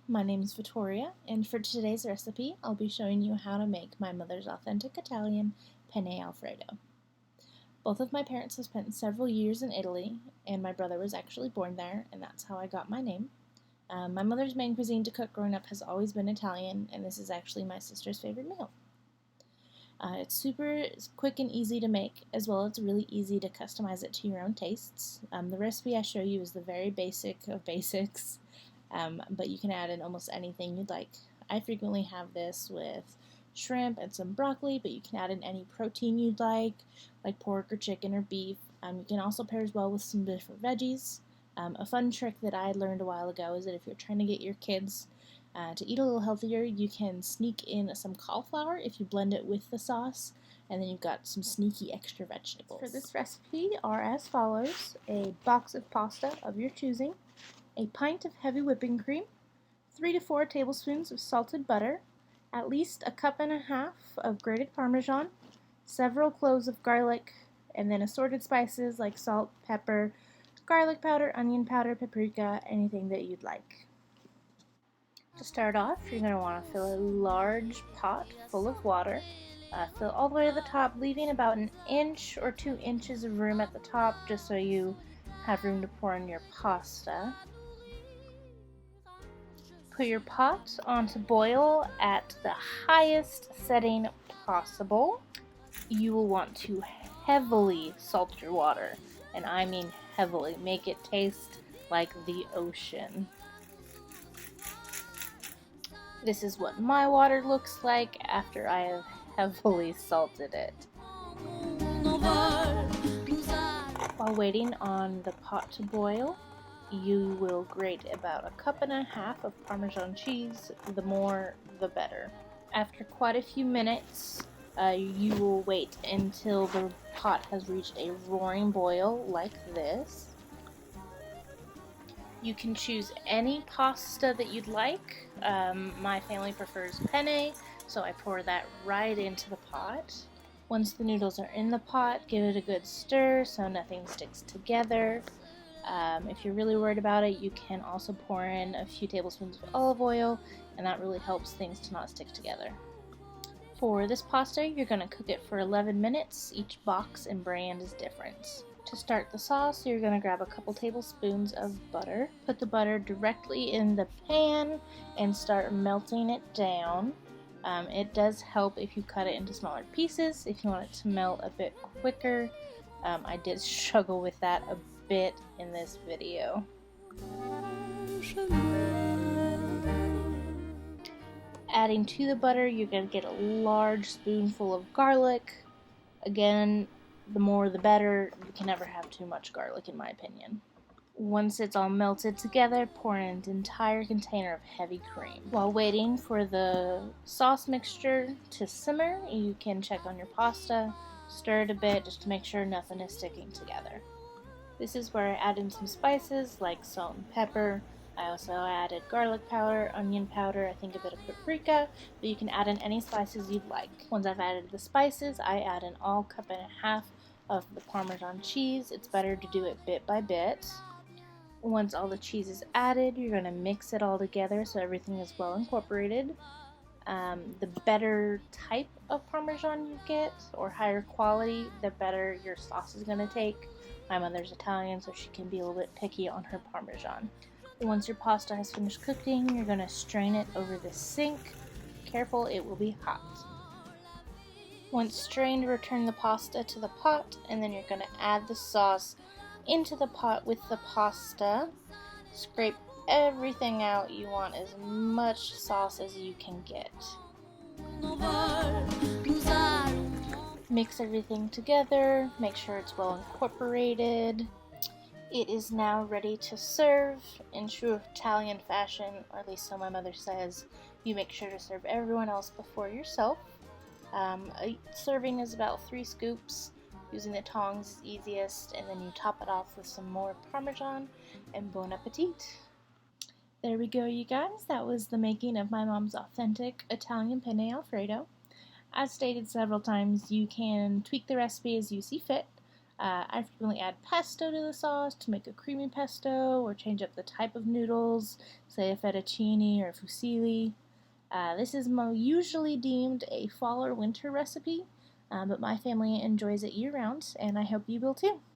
my name is Vittoria, and for today's recipe, I'll be showing you how to make my mother's authentic Italian Penne Alfredo. Both of my parents have spent several years in Italy, and my brother was actually born there, and that's how I got my name. My mother's main cuisine to cook growing up has always been Italian, and this is actually my sister's favorite meal. It's super quick and easy to make, as well as really easy to customize it to your own tastes. The recipe I show you is the very basic of basics, but you can add in almost anything you'd like. I frequently have this with shrimp and some broccoli, but you can add in any protein you'd like pork or chicken or beef. You can also pair as well with some different veggies. A fun trick that I learned a while ago is that if you're trying to get your kids to eat a little healthier, you can sneak in some cauliflower if you blend it with the sauce, and then you've got some sneaky extra vegetables. For this recipe are as follows: a box of pasta of your choosing, a pint of heavy whipping cream, 3 to 4 tablespoons of salted butter, at least a cup and a half of grated Parmesan, several cloves of garlic, and then assorted spices like salt, pepper, garlic powder, onion powder, paprika, anything that you'd like. To start off, you're going to want to fill a large pot full of water. Fill all the way to the top, leaving about an inch or 2 inches of room at the top just so you have room to pour in your pasta. Put your pot on to boil at the highest setting possible. You will want to heavily salt your water, and I mean heavily. Make it taste like the ocean. This is what my water looks like after I have heavily salted it. While waiting on the pot to boil, you will grate about a cup and a half of Parmesan cheese. The more, the better. After quite a few minutes, you will wait until the pot has reached a roaring boil like this. You can choose any pasta that you'd like. My family prefers penne, so I pour that right into the pot. Once the noodles are in the pot, give it a good stir so nothing sticks together. If you're really worried about it, you can also pour in a few tablespoons of olive oil, and that really helps things to not stick together. For this pasta, you're going to cook it for 11 minutes. Each box and brand is different. To start the sauce, you're going to grab a couple tablespoons of butter. Put the butter directly in the pan and start melting it down. It does help if you cut it into smaller pieces, if you want it to melt a bit quicker. I did struggle with that a bit in this video. Adding to the butter, you're going to get a large spoonful of garlic. Again, the more the better. You can never have too much garlic, in my opinion. Once it's all melted together, pour in an entire container of heavy cream. While waiting for the sauce mixture to simmer, you can check on your pasta, stir it a bit just to make sure nothing is sticking together. This is where I add in some spices like salt and pepper. I also added garlic powder, onion powder, I think a bit of paprika, but you can add in any spices you'd like. Once I've added the spices, I add in all cup and a half of the Parmesan cheese. It's better to do it bit by bit. Once all the cheese is added, you're going to mix it all together so everything is well incorporated. The better type of Parmesan you get, or higher quality, the better your sauce is going to take. My mother's Italian, so she can be a little bit picky on her Parmesan. Once your pasta has finished cooking, you're going to strain it over the sink. Careful, it will be hot. Once strained, return the pasta to the pot, and then you're going to add the sauce into the pot with the pasta. Scrape everything out. You want as much sauce as you can get. Mix everything together, make sure it's well incorporated. It is now ready to serve. In true Italian fashion, or at least so my mother says, you make sure to serve everyone else before yourself. A serving is about 3 scoops. Using the tongs is easiest, and then you top it off with some more Parmesan, and bon appetit! There we go, you guys. That was the making of my mom's authentic Italian Penne Alfredo. As stated several times, you can tweak the recipe as you see fit. I frequently add pesto to the sauce to make a creamy pesto or change up the type of noodles, say a fettuccine or fusilli. This is usually deemed a fall or winter recipe, but my family enjoys it year round, and I hope you will too.